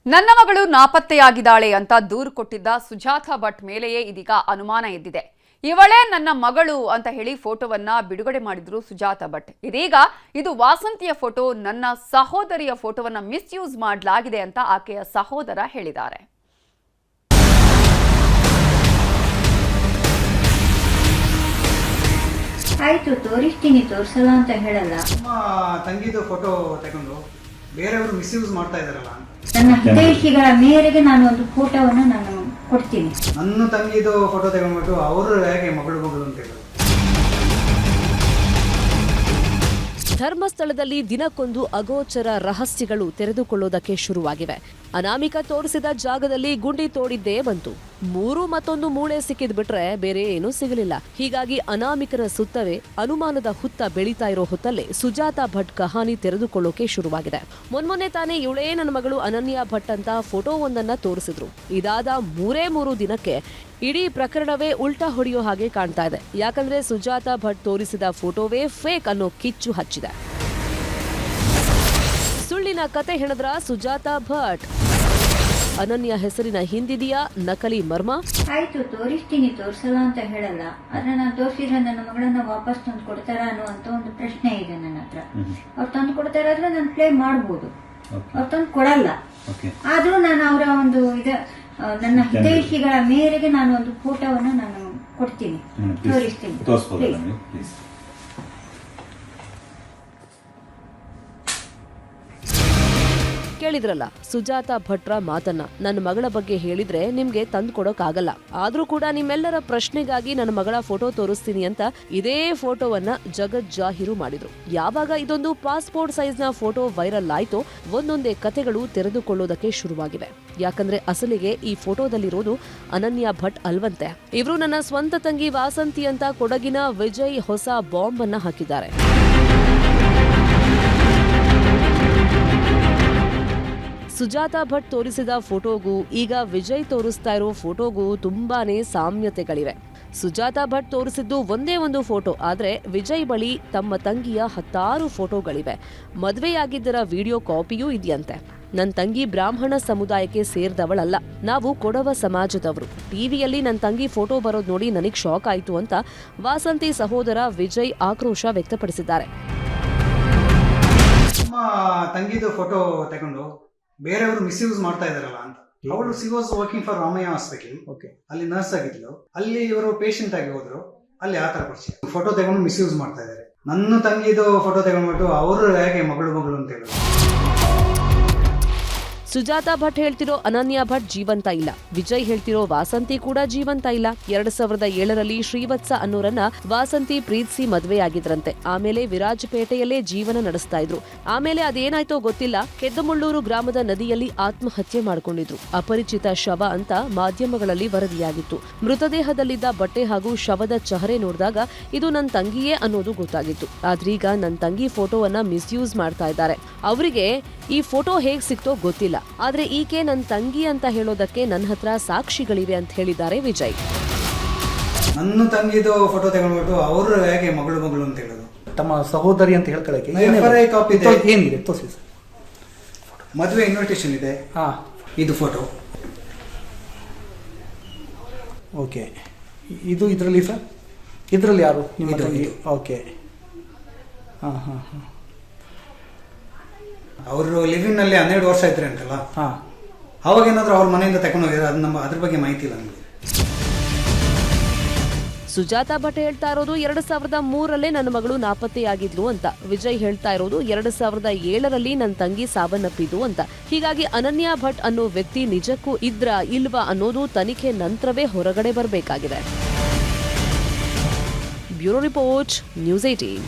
ನನ್ನ ಮಗಳು ನಾಪತ್ತೆಯಾಗಿದ್ದಾಳೆ ಅಂತ ದೂರು ಕೊಟ್ಟಿದ್ದ ಸುಜಾತಾ ಭಟ್ ಮೇಲೆಯೇ ಇದೀಗ ಅನುಮಾನ ಎದ್ದಿದೆ. ಇವಳೇ ನನ್ನ ಮಗಳು ಅಂತ ಹೇಳಿ ಫೋಟೋವನ್ನ ಬಿಡುಗಡೆ ಮಾಡಿದ್ರು ಸುಜಾತಾ ಭಟ್. ಇದೀಗ ಇದು ವಾಸಂತಿಯ ಫೋಟೋ, ನನ್ನ ಸಹೋದರಿಯ ಫೋಟೋವನ್ನ ಮಿಸ್ಯೂಸ್ ಮಾಡಲಾಗಿದೆ ಅಂತ ಆಕೆಯ ಸಹೋದರ ಹೇಳಿದ್ದಾರೆ. ಆಯ್ತು, ತೋರಿಸ್ತೀನಿ, ತೋರಿಸಲ್ಲ ಅಂತ ಹೇಳಲ್ಲ. ತಂಗಿದು ಫೋಟೋ ತಗೊಂಡು ಬೇರೆಯವರು ಮಿಸ್ಯೂಸ್ ಮಾಡ್ತಾ ಇದಾರಲ್ಲ ಅಂತ ನನ್ನ ಹಿತೈಷಿಗಳ ಮೇರೆಗೆ ನಾನು ಒಂದು ಫೋಟೋವನ್ನು ನಾನು ಕೊಡ್ತೀನಿ. ನನ್ನ ತಂಗಿದು ಫೋಟೋ ತಗೊಂಡ್ಬಿಟ್ಟು ಅವರು ಹೇಗೆ ಮಗಳು ಅಂತ ಹೇಳಿದ್ರು. ಧರ್ಮಸ್ಥಳದಲ್ಲಿ ದಿನಕ್ಕೊಂದು ಅಗೋಚರ ರಹಸ್ಯಗಳು ತೆರೆದುಕೊಳ್ಳೋದಕ್ಕೆ ಶುರುವಾಗಿವೆ. ಅನಾಮಿಕ ತೋರಿಸಿದ ಜಾಗದಲ್ಲಿ ಗುಂಡಿ ತೋಡಿದ್ದೇ ಬಂತು. ಮತ್ತೊಂದು ಮೂಳೆ ಸಿಕ್ಕಿದ್ ಬಿಟ್ರೆ ಬೇರೆ ಏನೂ ಸಿಗಲಿಲ್ಲ. ಹೀಗಾಗಿ ಅನಾಮಿಕರ ಸುತ್ತವೇ ಅನುಮಾನದ ಹುತ್ತ ಬೆಳೀತಾ ಇರೋ ಹೊತ್ತಲ್ಲೇ ಸುಜಾತಾ ಭಟ್ ಕಹಾನಿ ತೆರೆದುಕೊಳ್ಳೋಕೆ ಶುರುವಾಗಿದೆ. ಮೊನ್ನೆ ತಾನೇ ಇವಳೇ ನನ್ನ ಮಗಳು ಅನನ್ಯ ಭಟ್ ಅಂತ ಫೋಟೋ ಒಂದನ್ನ ತೋರಿಸಿದ್ರು. ಇದಾದ ಮೂರೇ ದಿನಕ್ಕೆ ಇಡೀ ಪ್ರಕರಣವೇ ಉಲ್ಟಾ ಹೊಡೆಯೋ ಹಾಗೆ ಕಾಣ್ತಾ ಇದೆ. ಯಾಕಂದ್ರೆ ಸುಜಾತಾ ಭಟ್ ತೋರಿಸಿದ ಫೋಟೋವೇ ಫೇಕ್ ಅನ್ನೋ ಕಿಚ್ಚು ಹಚ್ಚಿದೆ. ಸುಳ್ಳಿನ ಕತೆ ಹೆಣದ್ರ ಸುಜಾತಾ ಭಟ್. ಅನನ್ಯ ಹೆಸರಿನ ಹಿಂದಿದೆಯಾ ನಕಲಿ ಮರ್ಮ? ಆಯ್ತು, ತೋರಿಸ್ತೀನಿ, ತೋರಿಸಲ್ಲ ಅಂತ ಹೇಳಲ್ಲ. ಆದ್ರೆ ನಾನು ತೋರಿಸಿದ್ರೆ ನನ್ನ ಮಗಳನ್ನ ವಾಪಸ್ ತಂದು ಕೊಡ್ತಾರ ಅನ್ನುವಂತ ಒಂದು ಪ್ರಶ್ನೆ ಇದೆ ನನ್ನ ಹತ್ರ. ಅವ್ರು ತಂದು ಕೊಡ್ತಾರಾದ್ರೆ ನಾನು ಪ್ಲೇ ಮಾಡಬಹುದು, ಅವ್ರು ತಂದು ಕೊಡಲ್ಲ. ಆದ್ರೂ ನಾನು ಅವರ ಒಂದು ನನ್ನ ಹಿತೈಷಿಗಳ ಮೇರೆಗೆ ನಾನು ಒಂದು ಫೋಟೋವನ್ನು ನಾನು ಕೊಡ್ತೀನಿ, ತೋರಿಸ್ತೀನಿ. ಕೇಳಿದ್ರಲ್ಲ ಸುಜಾತಾ ಭಟ್ರ ಮಾತನ್ನ. ನನ್ನ ಮಗಳ ಬಗ್ಗೆ ಹೇಳಿದ್ರೆ ನಿಮ್ಗೆ ತಂದು ಕೊಡೋಕ್ಕಾಗಲ್ಲ. ಆದ್ರೂ ಕೂಡ ನಿಮ್ಮೆಲ್ಲರ ಪ್ರಶ್ನೆಗಾಗಿ ನನ್ನ ಮಗಳ ಫೋಟೋ ತೋರಿಸ್ತೀನಿ ಅಂತ ಇದೇ ಫೋಟೋವನ್ನ ಜಗಜ್ಜಾಹೀರು ಮಾಡಿದ್ರು. ಯಾವಾಗ ಇದೊಂದು ಪಾಸ್ಪೋರ್ಟ್ ಸೈಜ್ನ ಫೋಟೋ ವೈರಲ್ ಆಯ್ತೋ ಒಂದೊಂದೇ ಕತೆಗಳು ತೆರೆದುಕೊಳ್ಳೋದಕ್ಕೆ ಶುರುವಾಗಿವೆ. ಯಾಕಂದ್ರೆ ಅಸಲಿಗೆ ಈ ಫೋಟೋದಲ್ಲಿರೋದು ಅನನ್ಯ ಭಟ್ ಅಲ್ವಂತೆ. ಇವರು ನನ್ನ ಸ್ವಂತ ತಂಗಿ ವಾಸಂತಿ ಅಂತ ಕೊಡಗಿನ ವಿಜಯ್ ಹೊಸ ಬಾಂಬ್ ಅನ್ನ ಹಾಕಿದ್ದಾರೆ. ಸುಜಾತಾ ಭಟ್ ತೋರಿಸಿದ ಫೋಟೋಗೂ ಈಗ ವಿಜಯ್ ತೋರಿಸ್ತಾ ಇರೋ ಫೋಟೋಗೂ ತುಂಬಾನೇ ಸಾಮ್ಯತೆಗಳಿವೆ. ಸುಜಾತಾ ಭಟ್ ತೋರಿಸಿದ್ದು ಒಂದೇ ಒಂದು ಫೋಟೋ, ಆದ್ರೆ ವಿಜಯ್ ಬಳಿ ತಮ್ಮ ತಂಗಿಯ 10 ಫೋಟೋಗಳಿವೆ. ಮದುವೆಯಾಗಿದ್ದರ ವಿಡಿಯೋ ಕಾಪಿಯೂ ಇದೆಯಂತೆ. ನನ್ನ ತಂಗಿ ಬ್ರಾಹ್ಮಣ ಸಮುದಾಯಕ್ಕೆ ಸೇರಿದವಳಲ್ಲ, ನಾವು ಕೊಡವ ಸಮಾಜದವರು. ಟಿವಿಯಲ್ಲಿ ನನ್ನ ತಂಗಿ ಫೋಟೋ ಬರೋದು ನೋಡಿ ನನಗ್ ಶಾಕ್ ಆಯ್ತು ಅಂತ ವಾಸಂತಿ ಸಹೋದರ ವಿಜಯ್ ಆಕ್ರೋಶ ವ್ಯಕ್ತಪಡಿಸಿದ್ದಾರೆ. ತಂಗಿದು ಫೋಟೋ ತಗೊಂಡು ಬೇರೆಯವರು ಮಿಸ್ಯೂಸ್ ಮಾಡ್ತಾ ಇದಾರಲ್ಲ ಅಂತ. ಅವಳು C was working for Ramaiah hospital, ಅಲ್ಲಿ ನರ್ಸ್ ಆಗಿದ್ಲು. ಅಲ್ಲಿ ಇವರು ಪೇಷಂಟ್ ಆಗಿ ಹೋದ್ರು. ಅಲ್ಲಿ ಆ ತರ ಪರಿಚಯ. ಫೋಟೋ ತಗೊಂಡು ಮಿಸ್ಯೂಸ್ ಮಾಡ್ತಾ ಇದಾರೆ. ನನ್ನ ತಂಗಿದು ಫೋಟೋ ತಗೊಂಡ್ಬಿಟ್ಟು ಅವರು ಹೇಗೆ ಮಗಳು ಅಂತ ಹೇಳಿದ್ರು. ಸುಜಾತಾ ಭಟ್ ಹೇಳ್ತಿರೋ ಅನನ್ಯ ಭಟ್ ಜೀವಂತ ಇಲ್ಲ. ವಿಜಯ್ ಹೇಳ್ತಿರೋ ವಾಸಂತಿ ಕೂಡ ಜೀವಂತ ಇಲ್ಲ. 2007ರಲ್ಲಿ ಶ್ರೀವತ್ಸ ಅನ್ನೋರನ್ನ ವಾಸಂತಿ ಪ್ರೀತಿಸಿ ಮದುವೆಯಾಗಿದ್ರಂತೆ. ಆಮೇಲೆ ವಿರಾಜಪೇಟೆಯಲ್ಲೇ ಜೀವನ ನಡೆಸ್ತಾ ಇದ್ರು. ಆಮೇಲೆ ಅದೇನಾಯ್ತೋ ಗೊತ್ತಿಲ್ಲ, ಕೆದ್ದಮುಳ್ಳೂರು ಗ್ರಾಮದ ನದಿಯಲ್ಲಿ ಆತ್ಮಹತ್ಯೆ ಮಾಡಿಕೊಂಡಿದ್ರು. ಅಪರಿಚಿತ ಶವ ಅಂತ ಮಾಧ್ಯಮಗಳಲ್ಲಿ ವರದಿಯಾಗಿತ್ತು. ಮೃತದೇಹದಲ್ಲಿದ್ದ ಬಟ್ಟೆ ಹಾಗೂ ಶವದ ಚಹರೆ ನೋಡಿದಾಗ ಇದು ನನ್ನ ತಂಗಿಯೇ ಅನ್ನೋದು ಗೊತ್ತಾಗಿತ್ತು. ಆದ್ರೀಗ ನನ್ನ ತಂಗಿ ಫೋಟೋವನ್ನ ಮಿಸ್ಯೂಸ್ ಮಾಡ್ತಾ ಇದ್ದಾರೆ. ಅವರಿಗೆ ಈ ಫೋಟೋ ಹೇಗ್ ಸಿಕ್ತೋ ಗೊತ್ತಿಲ್ಲ. ಆದ್ರೆ ಈಕೆ ನನ್ನ ತಂಗಿ ಅಂತ ಹೇಳೋದಕ್ಕೆ ನನ್ನ ಹತ್ರ ಸಾಕ್ಷಿಗಳಿವೆ ಅಂತ ಹೇಳಿದ್ದಾರೆ ವಿಜಯ್. ನನ್ನ ತಂಗಿದು ಫೋಟೋ ತಗೊಂಡ್ಬಿಟ್ಟು ಅವರು ಹೇಗೆ ಮಗಳು ಅಂತ ಹೇಳೋದು. ತಮ್ಮ ಸಹೋದರಿ ಅಂತ ಹೇಳ್ಕೊಳ್ಳಕ್ಕೆ ಕಾಪಿ ಏನಿದೆ ತೋರಿಸಿ ಸರ್. ಮದುವೆ ಇನ್ವಿಟೇಷನ್ ಇದೆ. ಇದು ಫೋಟೋ. ಓಕೆ, ಇದು ಇದರಲ್ಲಿ ಸರ್, ಇದರಲ್ಲಿ ಯಾರು ನಿಮ್ಮ ತಂಗಿ? ಓಕೆ, ಅವರು ಲಿವಿಂಗ್ ನಲ್ಲಿ 12 ವರ್ಷ ಇದ್ರೆ ಅಂತಲ್ಲ, ಅವಾಗ ಏನಾದ್ರು ಅವ್ರ ಮನೆಯಿಂದ ತಗೊಂಡು ಹೋಗಿದ್ರೆ ಅದ್ರ ಬಗ್ಗೆ ಮಾಹಿತಿ ಇಲ್ಲ ನಮಗೆ. ಸುಜಾತಾ ಭಟ್ ಹೇಳ್ತಾ ಇರೋದು 2003ರಲ್ಲೇ ನನ್ನ ಮಗಳು ನಾಪತ್ತೆಯಾಗಿದ್ಲು ಅಂತ. ವಿಜಯ್ ಹೇಳ್ತಾ ಇರೋದು 2007ರಲ್ಲಿ ನನ್ನ ತಂಗಿ ಸಾವನ್ನಪ್ಪಿದ್ದು ಅಂತ. ಹೀಗಾಗಿ ಅನನ್ಯ ಭಟ್ ಅನ್ನೋ ವ್ಯಕ್ತಿ ನಿಜಕ್ಕೂ ಇಲ್ವಾ ಅನ್ನೋದು ತನಿಖೆ ನಂತರವೇ ಹೊರಗಡೆ ಬರಬೇಕಾಗಿದೆ. Bureau report, news 18.